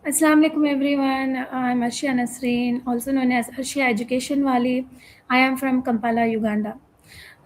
Assalamu alaikum everyone. I'm Arshia Nasreen, also known as Arshia Education Wali. I am from Kampala, Uganda.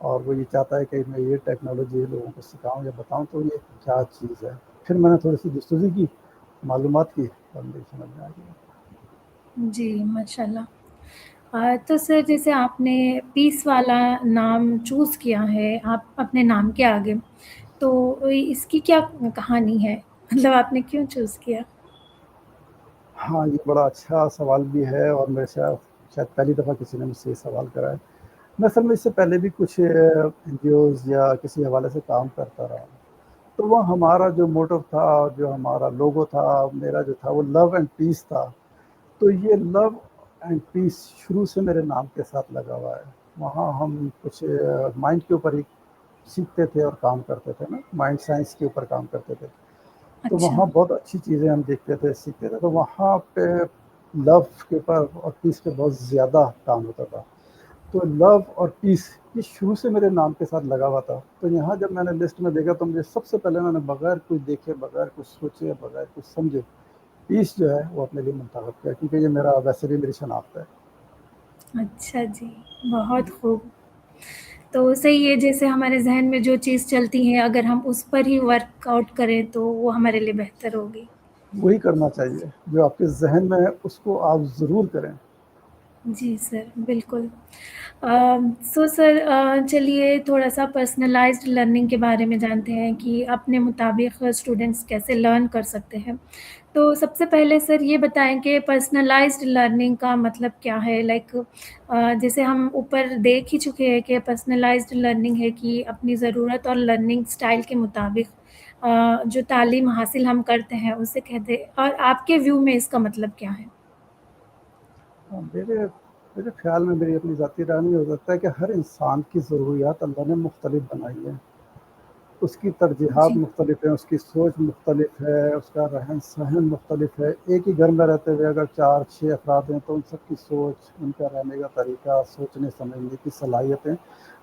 اور وہ یہ چاہتا ہے کہ میں یہ ٹیکنالوجی لوگوں کو سکھاؤں یا بتاؤں تو یہ کیا چیز ہے. پھر میں نے تھوڑی سی جستجو کی، معلومات کی، اور مجھے سمجھ میں آ گیا. جی ماشاء اللہ. تو سر جیسے آپ نے پیس والا نام چوز کیا ہے آپ اپنے نام کے آگے، تو اس کی کیا کہانی ہے؟ مطلب آپ نے کیوں چوز کیا؟ ہاں یہ بڑا اچھا سوال بھی ہے، اور میرے شاید پہلی دفعہ کسی نے مجھ سے یہ سوال کرا ہے. میں اصل میں اس سے پہلے بھی کچھ این جی اوز یا کسی حوالے سے کام کرتا رہا ہوں. تو وہ ہمارا جو موٹو تھا، جو ہمارا لوگو تھا، میرا جو تھا وہ لو اینڈ پیس تھا. تو یہ لو اینڈ پیس شروع سے میرے نام کے ساتھ لگا ہوا ہے. وہاں ہم کچھ مائنڈ کے اوپر ہی سیکھتے تھے اور کام کرتے تھے نا، مائنڈ سائنس کے اوپر کام کرتے تھے. تو اچھا. وہاں بہت اچھی چیزیں ہم دیکھتے تھے، سیکھتے تھے. تو وہاں پہ لو کے اوپر اور پیس پہ بہت زیادہ کام ہوتا تھا. تو لو اور پیس یہ شروع سے میرے نام کے ساتھ لگا ہوا تھا. تو یہاں جب میں نے لسٹ میں دیکھا تو مجھے سب سے پہلے میں نے بغیر کچھ دیکھے، بغیر کچھ سوچے، بغیر کچھ سمجھے پیس جو ہے وہ اپنے لیے منتخب کیا، کیونکہ یہ میرا ویسے بھی میری شناخت ہے. اچھا جی، بہت خوب. تو صحیح ہے، جیسے ہمارے ذہن میں جو چیز چلتی ہے اگر ہم اس پر ہی ورک آؤٹ کریں تو وہ ہمارے لیے بہتر ہوگی. وہی کرنا چاہیے جو آپ کے ذہن میں ہے، اس کو آپ ضرور کریں. جی سر، بالکل. سو سر چلیے تھوڑا سا پرسنلائزڈ لرننگ کے بارے میں جانتے ہیں کہ اپنے مطابق اسٹوڈنٹس کیسے لرن کر سکتے ہیں. تو سب سے پہلے سر یہ بتائیں کہ پرسنلائزڈ لرننگ کا مطلب کیا ہے؟ لائک جیسے ہم اوپر دیکھ ہی چکے ہیں کہ پرسنلائزڈ لرننگ ہے کہ اپنی ضرورت اور لرننگ سٹائل کے مطابق جو تعلیم حاصل ہم کرتے ہیں اسے کہتے ہیں. اور آپ کے ویو میں اس کا مطلب کیا ہے؟ میرے خیال میں، میری اپنی ذاتی رائے میں ہو سکتا ہے کہ ہر انسان کی ضروریات اللہ نے مختلف بنائی ہیں. اس کی ترجیحات جی. مختلف ہیں، اس کی سوچ مختلف ہے، اس کا رہن سہن مختلف ہے. ایک ہی گھر میں رہتے ہوئے اگر 4-6 افراد ہیں تو ان سب کی سوچ، ان کا رہنے کا طریقہ، سوچنے سمجھنے کی صلاحیتیں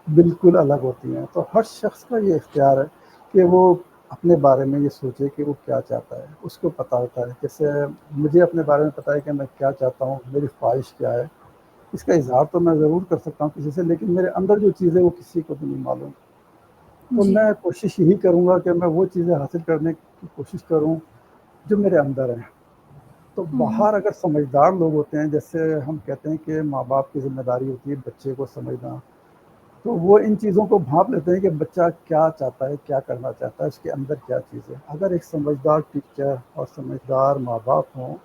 بالکل الگ ہوتی ہیں. تو ہر شخص کا یہ اختیار ہے کہ وہ اپنے بارے میں یہ سوچے کہ وہ کیا چاہتا ہے. اس کو پتہ ہوتا ہے. جیسے مجھے اپنے بارے میں پتہ ہے کہ میں کیا چاہتا ہوں، میری خواہش کیا ہے. اس کا اظہار تو میں ضرور کر سکتا ہوں کسی سے، لیکن میرے اندر جو چیز ہے وہ کسی کو بھی نہیں معلوم. تو جی. میں کوشش یہی کروں گا کہ میں وہ چیزیں حاصل کرنے کی کوشش کروں جو میرے اندر ہیں. تو ہوں. باہر اگر سمجھدار لوگ ہوتے ہیں، جیسے ہم کہتے ہیں کہ ماں باپ کی ذمہ داری ہوتی ہے بچے کو سمجھنا، تو وہ ان چیزوں کو بھانپ لیتے ہیں کہ بچہ کیا چاہتا ہے، کیا کرنا چاہتا ہے، اس کے اندر کیا چیز ہے. اگر ایک سمجھدار ٹیچر اور سمجھدار ماں باپ ہوں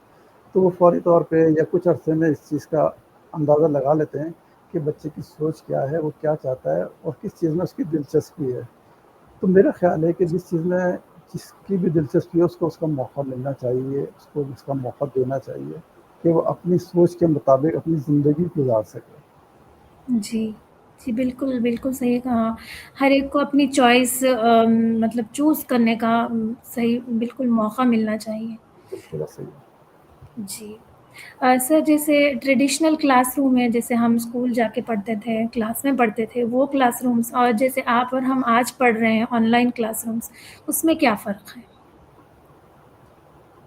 تو وہ فوری طور پہ یا کچھ عرصے میں اس چیز کا اندازہ لگا لیتے ہیں کہ بچے کی سوچ کیا ہے، وہ کیا چاہتا ہے، اور کس چیز میں اس کی دلچسپی ہے. تو میرا خیال ہے کہ جس چیز میں جس کی بھی دلچسپی ہے اس کو اس کا موقع ملنا چاہیے، اس کو اس کا موقع دینا چاہیے کہ وہ اپنی سوچ کے مطابق اپنی زندگی گزار سکے. جی. جی بالکل، بالکل صحیح کہا. ہر ایک کو اپنی چوائس مطلب چوز کرنے کا صحیح بالکل موقع ملنا چاہیے. بالکل صحیح. جی. سر جیسے ٹریڈیشنل کلاس روم ہے، جیسے ہم اسکول جا کے پڑھتے تھے، کلاس میں پڑھتے تھے، وہ کلاس رومس اور جیسے آپ اور ہم آج پڑھ رہے ہیں آن لائن کلاس رومس، اس میں کیا فرق ہے؟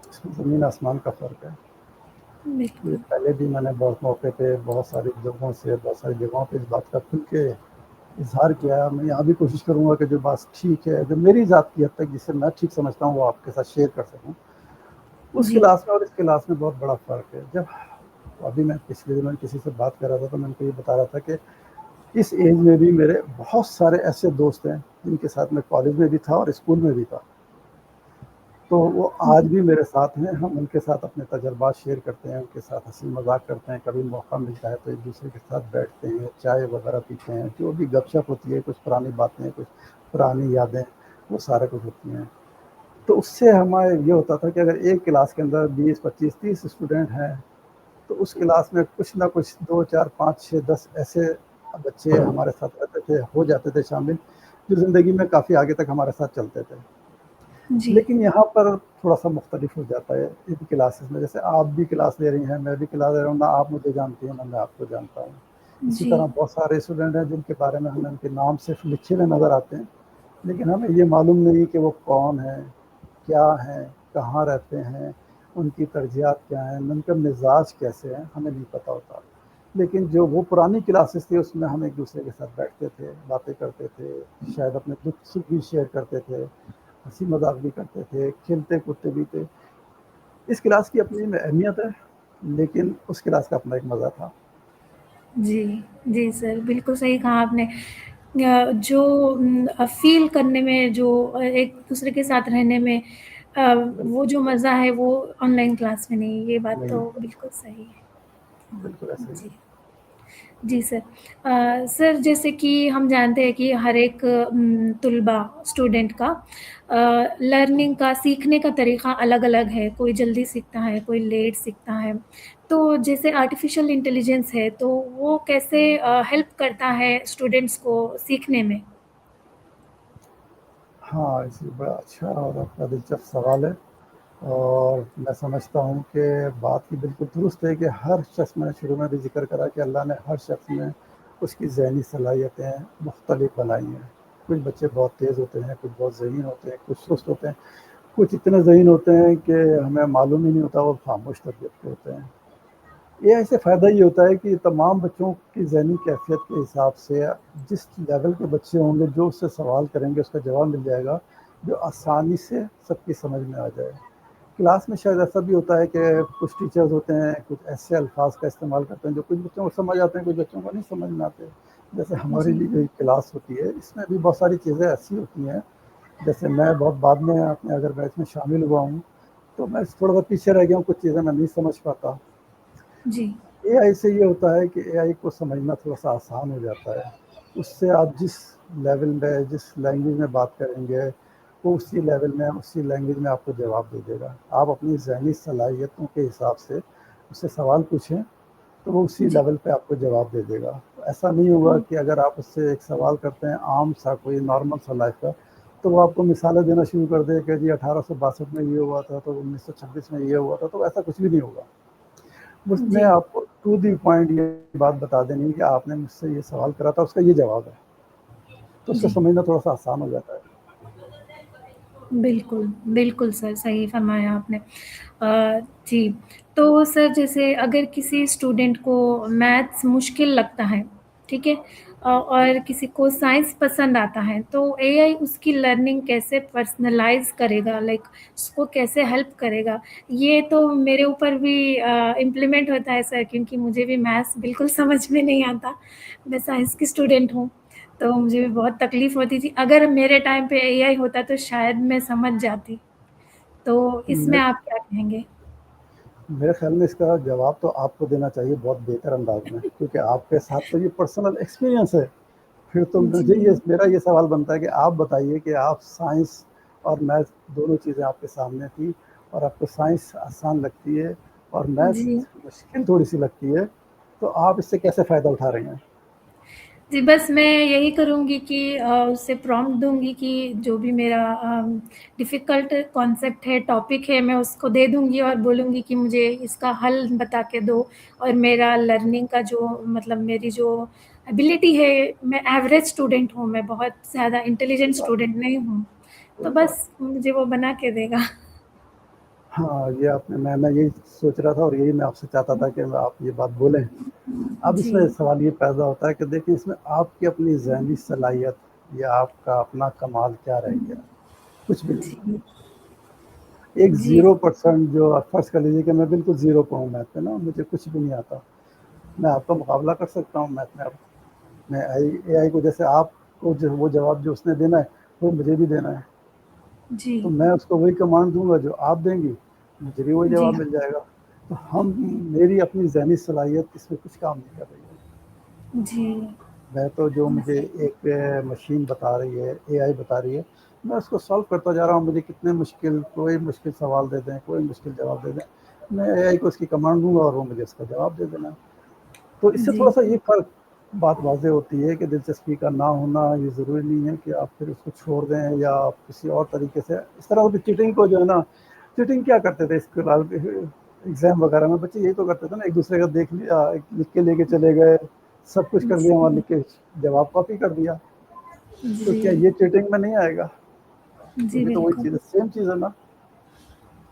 اس میں زمین آسمان کا فرق ہے. یہ بالکل. پہلے بھی میں نے بہت موقع پہ بہت ساری لوگوں سے بہت ساری جگہوں پہ اس بات کا کھل کے اظہار کیا. میں یہاں بھی کوشش کروں گا کہ جو بات ٹھیک ہے، جو میری ذات کی حد تک جسے میں ٹھیک سمجھتا ہوں، وہ آپ کے ساتھ شیئر کر سکوں. اس جی. کلاس میں اور اس کلاس میں بہت بڑا فرق ہے. جب ابھی میں پچھلے دنوں کسی سے بات کر رہا تھا تو میں ان کو یہ بتا رہا تھا کہ اس ایج میں بھی میرے بہت سارے ایسے دوست ہیں جن کے ساتھ میں کالج میں بھی تھا اور اسکول میں بھی تھا. تو وہ آج بھی میرے ساتھ ہیں. ہم ان کے ساتھ اپنے تجربات شیئر کرتے ہیں، ان کے ساتھ ہنسی مذاق کرتے ہیں. کبھی موقع ملتا ہے تو ایک دوسرے کے ساتھ بیٹھتے ہیں، چائے وغیرہ پیتے ہیں، جو بھی گپ شپ ہوتی ہے، کچھ پرانی باتیں، کچھ پرانی یادیں، وہ سارے کچھ ہوتی ہیں. تو اس سے ہمارے یہ ہوتا تھا کہ اگر ایک کلاس کے اندر 20-25-30 اسٹوڈنٹ ہیں تو اس کلاس میں کچھ نہ کچھ 2-4-5-6-10 ایسے بچے ہمارے ساتھ رہتے تھے، ہو جاتے تھے شامل، جو زندگی میں کافی آگے تک ہمارے ساتھ چلتے تھے. جی. لیکن یہاں پر تھوڑا سا مختلف ہو جاتا ہے ان کلاسز میں. جیسے آپ بھی کلاس لے رہی ہیں، میں بھی کلاس لے رہا ہوں، نہ آپ مجھے جانتی ہیں نہ میں آپ کو جانتا ہوں. اسی جی. طرح بہت سارے اسٹوڈنٹ ہیں جن کے بارے میں ہمیں ان کے نام صرف لکھے ہوئے نظر آتے ہیں، لیکن ہمیں یہ معلوم نہیں کہ وہ کون ہیں، کیا ہیں، کہاں رہتے ہیں، ان کی ترجیحات کیا ہیں، ان کا مزاج کیسے ہیں، ہمیں نہیں پتہ ہوتا. لیکن جو وہ پرانی کلاسز تھی اس میں ہم ایک دوسرے کے ساتھ بیٹھتے تھے، باتیں کرتے تھے، شاید اپنے دکھ سکھ بھی شیئر کرتے تھے، ہنسی مذاق بھی کرتے تھے، کھیلتے کودتے بھی تھے۔ اس کلاس کی اپنی اہمیت ہے، لیکن اس کلاس کا اپنا ایک مزہ تھا۔ جی جی سر، بالکل صحیح کہا آپ نے۔ جو فیل کرنے میں، جو ایک دوسرے کے ساتھ رہنے میں وہ جو مزہ ہے وہ آن لائن کلاس میں نہیں، یہ بات نہیں، تو بالکل صحیح ہے۔ بالکل ایسے ہی جی ہے۔ جی سر، سر جیسے کہ ہم جانتے ہیں کہ ہر ایک طلباء اسٹوڈنٹ کا لرننگ کا، سیکھنے کا طریقہ الگ الگ ہے، کوئی جلدی سیکھتا ہے، کوئی لیٹ سیکھتا ہے۔ تو جیسے آرٹیفیشیل انٹیلیجنس ہے تو وہ کیسے ہیلپ کرتا ہے اسٹوڈنٹس کو سیکھنے میں؟ ہاں، اسی بڑا اچھا اور آپ کا دلچسپ سوال ہے، اور میں سمجھتا ہوں کہ بات کی بالکل درست ہے کہ ہر شخص، میں نے شروع میں بھی ذکر کرا کہ اللہ نے ہر شخص میں اس کی ذہنی صلاحیتیں مختلف بنائی ہیں۔ کچھ بچے بہت تیز ہوتے ہیں، کچھ بہت ذہین ہوتے ہیں، کچھ سست ہوتے ہیں، کچھ اتنے ذہین ہوتے ہیں کہ ہمیں معلوم ہی نہیں ہوتا وہ خاموش طبیعت کے ہوتے ہیں۔ اے آئی سے فائدہ یہ ہوتا ہے کہ تمام بچوں کی ذہنی کیفیت کے حساب سے جس لیول کے بچے ہوں گے، جو اس سے سوال کریں گے اس کا جواب مل جائے گا، جو آسانی سے سب کی سمجھ میں آ جائے۔ کلاس میں شاید ایسا بھی ہوتا ہے کہ کچھ ٹیچرز ہوتے ہیں، کچھ ایسے الفاظ کا استعمال کرتے ہیں جو کچھ بچوں کو سمجھ آتے ہیں، کچھ بچوں کو نہیں سمجھ میں آتے۔ جیسے ہماری جی جو کلاس ہوتی ہے اس میں بھی بہت ساری چیزیں ایسی ہوتی ہیں، جیسے میں بہت بعد میں اپنے اگر بیچ میں شامل ہوا ہوں تو میں تھوڑا سا پیچھے رہ گیا ہوں، کچھ چیزیں میں نہیں سمجھ پاتا۔ جی اے آئی سے یہ ہوتا ہے کہ اے آئی کو سمجھنا تھوڑا سا آسان ہو جاتا ہے۔ اس سے آپ جس لیول میں، جس لینگویج میں بات کریں گے، وہ اسی لیول میں، اسی لینگویج میں آپ کو جواب دے دے گا۔ آپ اپنی ذہنی صلاحیتوں کے حساب سے اس سے سوال پوچھیں تو وہ اسی جی لیول پہ آپ کو جواب دے دے گا۔ ایسا نہیں ہوگا کہ اگر آپ اس سے ایک سوال کرتے ہیں عام سا، کوئی نارمل سا لائف کا، تو وہ آپ کو مثالیں دینا شروع کر دے کہ جی 1862 میں یہ ہوا تھا، تو 1926 میں یہ ہوا تھا، تو ایسا کچھ بھی نہیں ہوگا۔ اس نے جی آپ کو ٹو دی پوائنٹ یہ بات بتا دینی ہے کہ آپ نے مجھ سے یہ سوال کرا تھا، اس کا یہ جواب ہے، تو اس سے جی سمجھنا تھوڑا سا آسان ہو جاتا ہے۔ بالکل بالکل سر، صحیح فرمایا آپ نے۔ جی، تو سر جیسے اگر کسی اسٹوڈنٹ کو میتھس مشکل لگتا ہے، ٹھیک ہے، اور کسی کو سائنس پسند آتا ہے، تو اے آئی اس کی لرننگ کیسے پرسنلائز کرے گا، لائک اس کو کیسے ہیلپ کرے گا؟ یہ تو میرے اوپر بھی امپلیمنٹ ہوتا ہے سر، کیونکہ مجھے بھی میتھس بالکل سمجھ میں نہیں آتا، میں سائنس کی اسٹوڈنٹ ہوں، تو مجھے بھی بہت تکلیف ہوتی تھی۔ اگر میرے ٹائم پہ اے آئی ہوتا تو شاید میں سمجھ جاتی۔ تو اس میں آپ کیا کہیں گے؟ میرے خیال میں اس کا جواب تو آپ کو دینا چاہیے بہت بہتر انداز میں، کیونکہ آپ کے ساتھ تو یہ پرسنل ایکسپیرینس ہے۔ پھر تو مجھے جی میرا یہ سوال بنتا ہے کہ آپ بتائیے کہ آپ سائنس اور میتھ دونوں چیزیں آپ کے سامنے تھی، اور آپ کو سائنس آسان لگتی ہے اور میتھ جی مشکل تھوڑی سی لگتی ہے، تو آپ اس سے کیسے فائدہ اٹھا رہے ہیں؟ جی، بس میں یہی کروں گی کہ اس سے پرومپٹ دوں گی کہ جو بھی میرا ڈیفیکلٹ کانسیپٹ ہے، ٹاپک ہے، میں اس کو دے دوں گی اور بولوں گی کہ مجھے اس کا حل بتا کے دو، اور میرا لرننگ کا جو مطلب میری جو ایبلٹی ہے، میں ایوریج اسٹوڈنٹ ہوں، میں بہت زیادہ انٹیلیجنٹ اسٹوڈنٹ نہیں ہوں، تو بس مجھے وہ بنا کے دے گا۔ ہاں، یہ آپ نے، میں یہی سوچ رہا تھا اور یہی میں آپ سے چاہتا تھا کہ آپ یہ بات بولیں۔ اب اس جی میں سوال یہ پیدا ہوتا ہے کہ دیکھیں اس میں آپ کی اپنی ذہنی صلاحیت یا آپ کا اپنا کمال کیا رہ گیا؟ کچھ بھی نہیں۔ جی ایک جی 0% جو آپ فرض کر لیجیے کہ میں بالکل زیرو پہ ہوں میتھ میں نا، مجھے کچھ بھی نہیں آتا، میں آپ کا مقابلہ کر سکتا ہوں میتھ میں؟ اب میں اے آئی کو، جیسے آپ کو جو وہ جواب جو اس نے دینا ہے وہ مجھے بھی دینا ہے، جی تو میں اس کو وہی کمانڈ دوں گا جو آپ دیں گی، مجھے بھی وہی جی جواب مل جائے گا۔ تو میری اپنی ذہنی صلاحیت اس میں کچھ کام نہیں کر رہی ہے۔ جی میں تو جو مجھے ایک مشین بتا رہی ہے، اے آئی بتا رہی ہے، میں اس کو سالو کرتا جا رہا ہوں۔ مجھے کتنے مشکل، کوئی مشکل سوال دے دیں، کوئی مشکل جواب دے دیں، میں اے آئی کو اس کی کمانڈ دوں گا اور وہ مجھے اس کا جواب دے دینا۔ تو اس سے جی تھوڑا سا یہ فرق، بات واضح ہوتی ہے کہ دلچسپی کا نہ ہونا یہ ضروری نہیں ہے کہ آپ پھر اس کو چھوڑ دیں یا آپ کسی اور طریقے سے اس طرح ہوتی۔ چیٹنگ کو جو ہے نا، چیٹنگ کیا کرتے تھے اسکول ایگزام وغیرہ میں بچے یہی تو کرتے تھے نا، ایک دوسرے کا دیکھ لیا، لکھ کے لے کے چلے گئے، سب کچھ کر جی دیا، وہاں لکھ کے جواب کاپی کر دیا۔ تو کیا جی یہ چیٹنگ میں نہیں آئے گا؟ یہ جی بھی تو وہی بالکل چیز ہے، سیم چیز ہے نا۔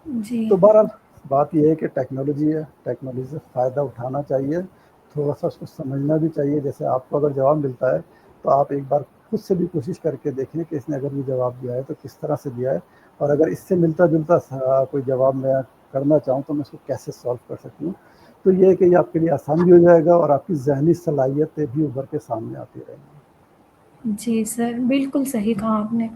جی تو بہرحال بات یہ ہے کہ ٹیکنالوجی ہے، ٹیکنالوجی سے فائدہ اٹھانا چاہیے، تھوڑا سا اس کو سمجھنا بھی چاہیے. جیسے آپ کو اگر جواب ملتا ہے تو آپ ایک بار خود سے بھی کوشش کر کے دیکھیں کہ اس نے اگر یہ جواب دیا ہے تو کس طرح سے دیا ہے, اور اگر اس سے ملتا جلتا کوئی جواب میں کرنا چاہوں تو میں اس کو کیسے سالو کر سکتی ہوں. تو یہ ہے کہ یہ آپ کے لیے آسان بھی ہو جائے گا اور آپ کی ذہنی صلاحیتیں بھی ابھر کے سامنے آتی رہیں گی. جی سر, بالکل صحیح کہا آپ نے.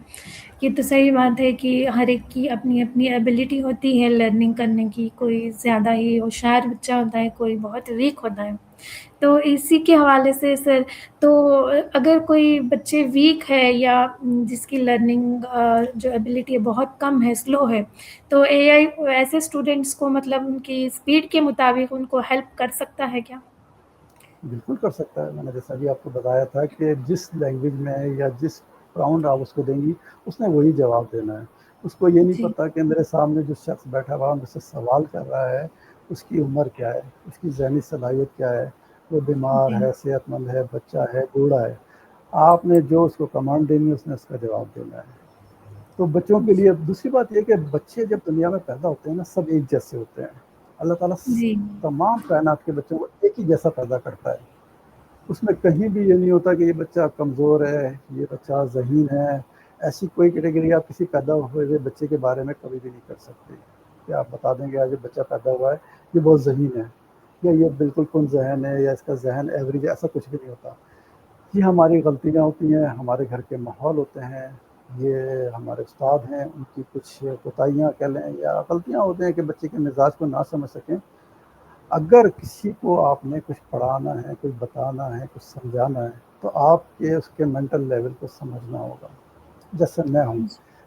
یہ تو صحیح بات ہے کہ ہر ایک کی اپنی اپنی ایبلٹی ہوتی ہے لرننگ کرنے کی. کوئی زیادہ ہی ہوشیار بچہ ہوتا ہے, کوئی بہت ویک ہوتا ہے. تو اسی کے حوالے سے سر, تو اگر کوئی بچے ویک ہے یا جس کی لرننگ جو ایبلٹی ہے بہت کم ہے, سلو ہے, تو اے آئی ایسے اسٹوڈینٹس کو مطلب ان کی اسپیڈ کے مطابق ان کو ہیلپ کر سکتا ہے کیا؟ بالکل کر سکتا ہے. میں نے جیسا بھی آپ کو بتایا تھا کہ جس لینگویج میں یا جس راؤنڈ آپ اس کو دیں گی اس نے وہی جواب دینا ہے. اس کو یہ نہیں جی پتا کہ میرے سامنے جو شخص بیٹھا ہوا مجھ سے سوال کر رہا ہے اس کی عمر کیا ہے, اس کی ذہنی صلاحیت کیا ہے, وہ بیمار جی ہے, صحت مند ہے, بچہ ہے, بوڑھا ہے. آپ نے جو اس کو کمانڈ دینی ہے اس نے اس کا جواب دینا ہے. تو بچوں کے لیے دوسری بات یہ کہ بچے جب دنیا میں پیدا ہوتے ہیں نا سب ایک جیسے ہوتے ہیں. اللہ تعالیٰ جی تمام کائنات کے بچوں کو ایک ہی جیسا پیدا کرتا ہے. اس میں کہیں بھی یہ نہیں ہوتا کہ یہ بچہ کمزور ہے, یہ بچہ ذہین ہے. ایسی کوئی کیٹیگری آپ کسی پیدا ہوئے ہوئے بچے کے بارے میں کبھی بھی نہیں کر سکتے کہ آپ بتا دیں گے آج جو بچہ پیدا ہوا ہے یہ بہت ذہین ہے یا یہ بالکل کن ذہن ہے یا اس کا ذہن ایوریج ہے. ایسا کچھ بھی نہیں ہوتا. یہ ہماری غلطیاں ہوتی ہیں, ہمارے گھر کے ماحول ہوتے ہیں, یہ ہمارے استاد ہیں ان کی کچھ کوتاہیاں کہہ لیں یا غلطیاں ہوتے ہیں کہ بچے کے مزاج کو نہ سمجھ سکیں. اگر کسی کو آپ نے کچھ پڑھانا ہے, کچھ بتانا ہے, کچھ سمجھانا ہے تو آپ کے اس کے مینٹل لیول کو سمجھنا ہوگا. جیسے میں ہوں,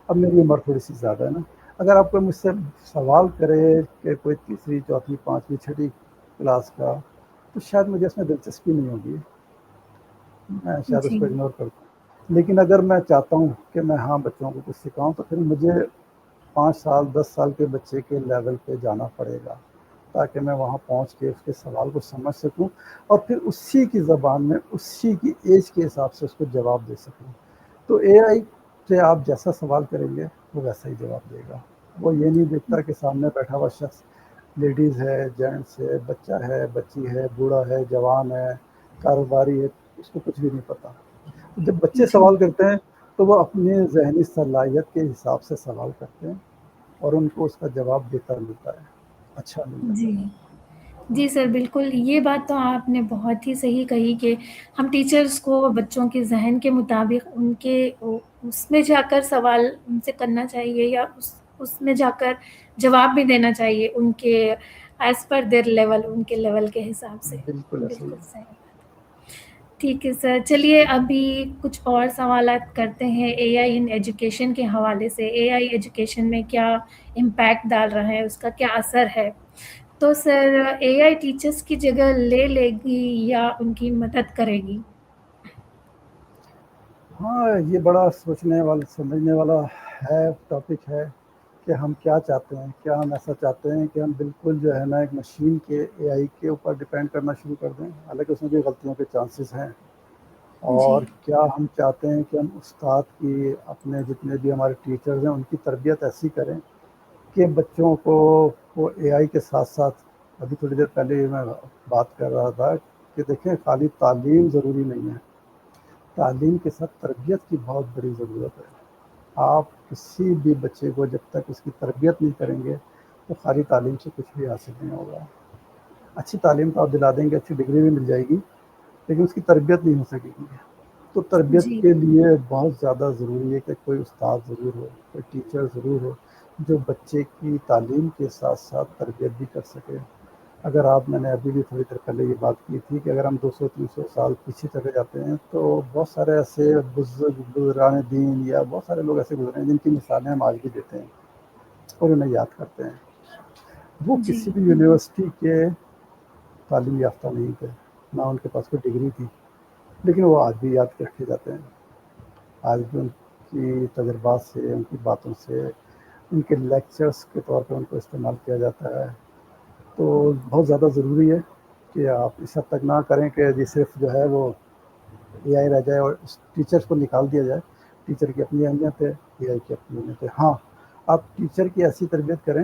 اب میری عمر تھوڑی سی زیادہ ہے نا, اگر آپ کو مجھ سے سوال کرے کہ کوئی تیسری چوتھی پانچویں چھٹی کلاس کا تو شاید مجھے اس میں دلچسپی نہیں ہوگی, میں شاید اس جی کو اگنور کر دوں. لیکن اگر میں چاہتا ہوں کہ میں ہاں بچوں کو کچھ سکھاؤں تو پھر مجھے 5 سال 10 سال کے بچے کے لیول پہ جانا پڑے گا تاکہ میں وہاں پہنچ کے اس کے سوال کو سمجھ سکوں اور پھر اسی کی زبان میں اسی کی ایج کے حساب سے اس کو جواب دے سکوں. تو اے آئی سے آپ جیسا سوال کریں گے وہ ویسا ہی جواب دے گا. وہ یہ نہیں دیکھتا کہ سامنے بیٹھا ہوا شخص لیڈیز ہے, جینٹس ہے, بچہ ہے, بچی ہے, بوڑھا ہے, جوان ہے, کاروباری ہے, اس کو کچھ بھی نہیں پتا. جب بچے جی سوال کرتے ہیں تو وہ اپنی ذہنی صلاحیت کے حساب سے سوال کرتے ہیں اور ان کو اس کا جواب دیتا ملتا ہے, اچھا مل جاتا جی ہے. جی سر, بالکل یہ بات تو آپ نے بہت ہی صحیح کہی کہ ہم ٹیچرز کو بچوں کے ذہن کے مطابق ان کے اس میں جا کر سوال ان سے کرنا چاہیے یا اس میں جا کر جواب بھی دینا چاہیے ان کے ایز پر دیر لیول, ان کے لیول کے حساب سے. بالکل ایسا ہی بالکل ہے. صحیح. ٹھیک ہے سر, چلیے ابھی کچھ اور سوالات کرتے ہیں اے آئی ان ایجوکیشن کے حوالے سے. اے آئی ایجوکیشن میں کیا امپیکٹ ڈال رہا ہے, اس کا کیا اثر ہے؟ تو سر, اے آئی ٹیچرس کی جگہ لے لے گی یا ان کی مدد کرے گی؟ ہاں یہ بڑا سوچنے والا سمجھنے والا ہے, ٹاپک ہے کہ ہم کیا چاہتے ہیں. کیا ہم ایسا چاہتے ہیں کہ ہم بالکل جو ہے نا ایک مشین کے اے آئی کے اوپر ڈپینڈ کرنا شروع کر دیں, حالانکہ اس میں بھی غلطیوں کے چانسز ہیں. جی اور کیا ہم چاہتے ہیں کہ ہم استاد کی اپنے جتنے بھی ہمارے ٹیچرز ہیں ان کی تربیت ایسی کریں کہ بچوں کو وہ اے آئی کے ساتھ ساتھ, ابھی تھوڑی دیر پہلے میں بات کر رہا تھا کہ دیکھیں خالی تعلیم ضروری نہیں ہے, تعلیم کے ساتھ تربیت کی بہت بڑی ضرورت ہے. آپ کسی بھی بچے کو جب تک اس کی تربیت نہیں کریں گے تو خالی تعلیم سے کچھ بھی حاصل نہیں ہوگا. اچھی تعلیم تو آپ دلا دیں گے, اچھی ڈگری بھی مل جائے گی, لیکن اس کی تربیت نہیں ہو سکے گی. تو تربیت جی کے لیے بہت زیادہ ضروری ہے کہ کوئی استاد ضرور ہو, کوئی ٹیچر ضرور ہو جو بچے کی تعلیم کے ساتھ ساتھ تربیت بھی کر سکے. اگر آپ, میں نے ابھی بھی تھوڑی دیر پہلے یہ بات کی تھی کہ اگر ہم 200-300 سال پیچھے چلے جاتے ہیں تو بہت سارے ایسے بزرگان دین یا بہت سارے لوگ ایسے گزرے ہیں جن کی مثالیں ہم آج بھی دیتے ہیں اور انہیں یاد کرتے ہیں. وہ جی کسی بھی یونیورسٹی کے تعلیم یافتہ نہیں تھے, نہ ان کے پاس کوئی ڈگری تھی, لیکن وہ آج بھی یاد رکھے جاتے ہیں. آج بھی ان کی تجربات سے, ان کی باتوں سے, ان کے لیکچرز کے طور پہ ان کو استعمال کیا جاتا ہے. تو بہت زیادہ ضروری ہے کہ آپ اس حد تک نہ کریں کہ جی صرف جو ہے وہ اے آئی رہ جائے اور اس ٹیچرس کو نکال دیا جائے. ٹیچر کی اپنی اہمیت ہے, اے آئی کی اپنی اہمیت ہے. ہاں, آپ ٹیچر کی ایسی تربیت کریں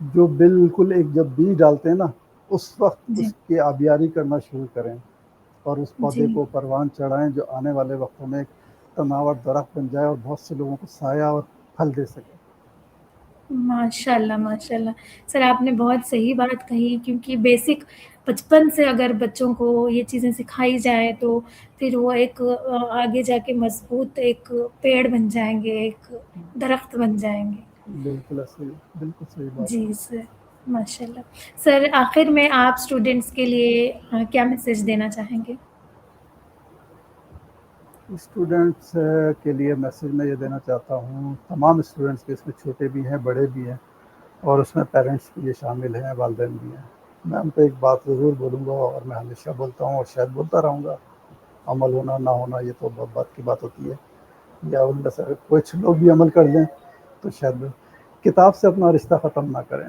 جو بالکل ایک جب بیج ڈالتے ہیں نا اس وقت جی اس کی آبیاری کرنا شروع کریں اور اس پودے جی کو پروان چڑھائیں جو آنے والے وقتوں میں ایک تناور درخت بن جائے اور بہت سے لوگوں کو سایہ اور پھل دے سکے۔ ماشاء اللہ ماشاء اللہ سر، آپ نے بہت صحیح بات کہی، کیونکہ بیسک بچپن سے اگر بچوں کو یہ چیزیں سکھائی جائے تو پھر وہ ایک آگے جا کے مضبوط ایک پیڑ بن جائیں گے، ایک درخت بن جائیں گے۔ بالکل صحیح، بالکل صحیح بات جی ہے۔ سر، ماشاء اللہ سر، آخر میں آپ اسٹوڈینٹس کے لیے کیا میسج دینا چاہیں گے؟ اسٹوڈنٹس کے لیے میسج میں یہ دینا چاہتا ہوں، تمام اسٹوڈنٹس کے، اس میں چھوٹے بھی ہیں بڑے بھی ہیں اور اس میں پیرنٹس بھی یہ شامل ہیں، والدین بھی ہیں۔ میں ان کو ایک بات ضرور بولوں گا اور میں ہمیشہ بولتا ہوں اور شاید بولتا رہوں گا، عمل ہونا نہ ہونا یہ تو بہت بات کی بات ہوتی ہے، یا ان میں سے اگر کچھ لوگ بھی عمل کر لیں تو شاید کتاب سے اپنا رشتہ ختم نہ کریں،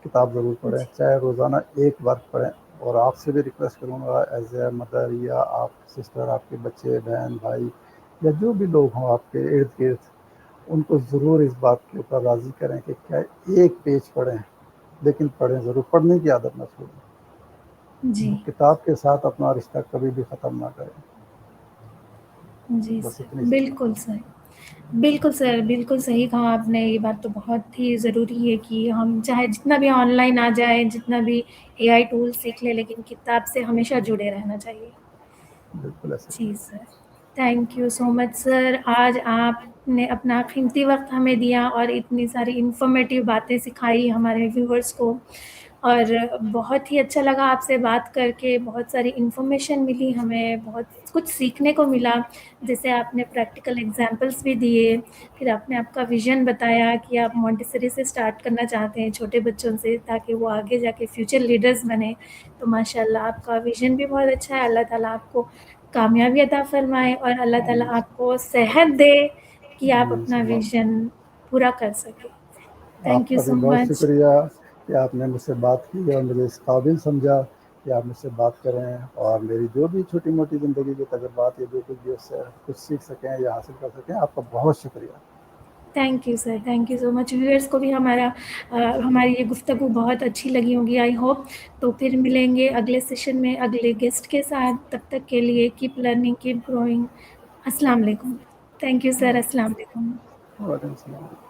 کتاب ضرور پڑھیں، جی چاہے روزانہ ایک بار پڑھیں۔ اور آپ سے بھی ریکویسٹ کروں گا ایز اے مدر یا آپ سسٹر، آپ کے بچے بہن بھائی یا جو بھی لوگ ہوں آپ کے ارد گرد، ان کو ضرور اس بات کے اوپر راضی کریں کہ کیا ایک پیج پڑھیں، لیکن پڑھیں ضرور، پڑھنے کی عادت نہ چھوڑیں، جی وہ کتاب کے ساتھ اپنا رشتہ کبھی بھی ختم نہ کریں۔ جی بس سر، اتنی سی بات۔ بالکل سر، بالکل سر، بالکل صحیح کہا آپ نے۔ یہ بات تو بہت ہی ضروری ہے کہ ہم چاہے جتنا بھی آن لائن آ جائے، جتنا بھی اے آئی ٹول سیکھ لیں، لیکن کتاب سے ہمیشہ جڑے رہنا چاہیے۔ بالکل ایسے جی سر، تھینک یو سو مچ سر، آج آپ نے اپنا قیمتی وقت ہمیں دیا اور اتنی ساری انفارمیٹیو باتیں سکھائی ہمارے ویورز کو، اور بہت ہی اچھا لگا آپ سے بات کر کے، بہت ساری انفارمیشن ملی ہمیں، بہت کچھ سیکھنے کو ملا، جیسے آپ نے پریکٹیکل ایگزامپلس بھی دیے، پھر آپ نے آپ کا ویژن بتایا کہ آپ مونٹیسری سے اسٹارٹ کرنا چاہتے ہیں چھوٹے بچوں سے، تاکہ وہ آگے جا کے فیوچر لیڈرز بنے۔ تو ماشاء اللہ آپ کا ویژن بھی بہت اچھا ہے، اللہ تعالیٰ آپ کو کامیابی عطا فرمائے اور اللہ تعالیٰ آپ کو صحت دے کہ آپ جی اپنا سلام۔ ویژن پورا کر سکیں۔ تھینک آپ یو کا بھی سو بہت مچ۔ شکریہ کہ آپ نے مجھ سے بات کی اور مجھے اس قابل سمجھا کہ آپ مجھ سے بات کریں اور میری جو بھی چھوٹی موٹی زندگی کے تجربات یا جو کچھ بھی اس سے کچھ سیکھ سکیں یا حاصل کر سکیں۔ آپ کا بہت شکریہ۔ Thank you sir, thank you so much. Viewers کو بھی ہماری یہ گفتگو بہت اچھی لگی ہوگی آئی ہوپ۔ تو پھر ملیں گے اگلے سیشن میں اگلے گیسٹ کے ساتھ، تب تک کے لیے کیپ لرننگ، کیپ گروئنگ۔ السلام علیکم۔ تھینک یو سر، السلام علیکم۔ وعلیکم السلام۔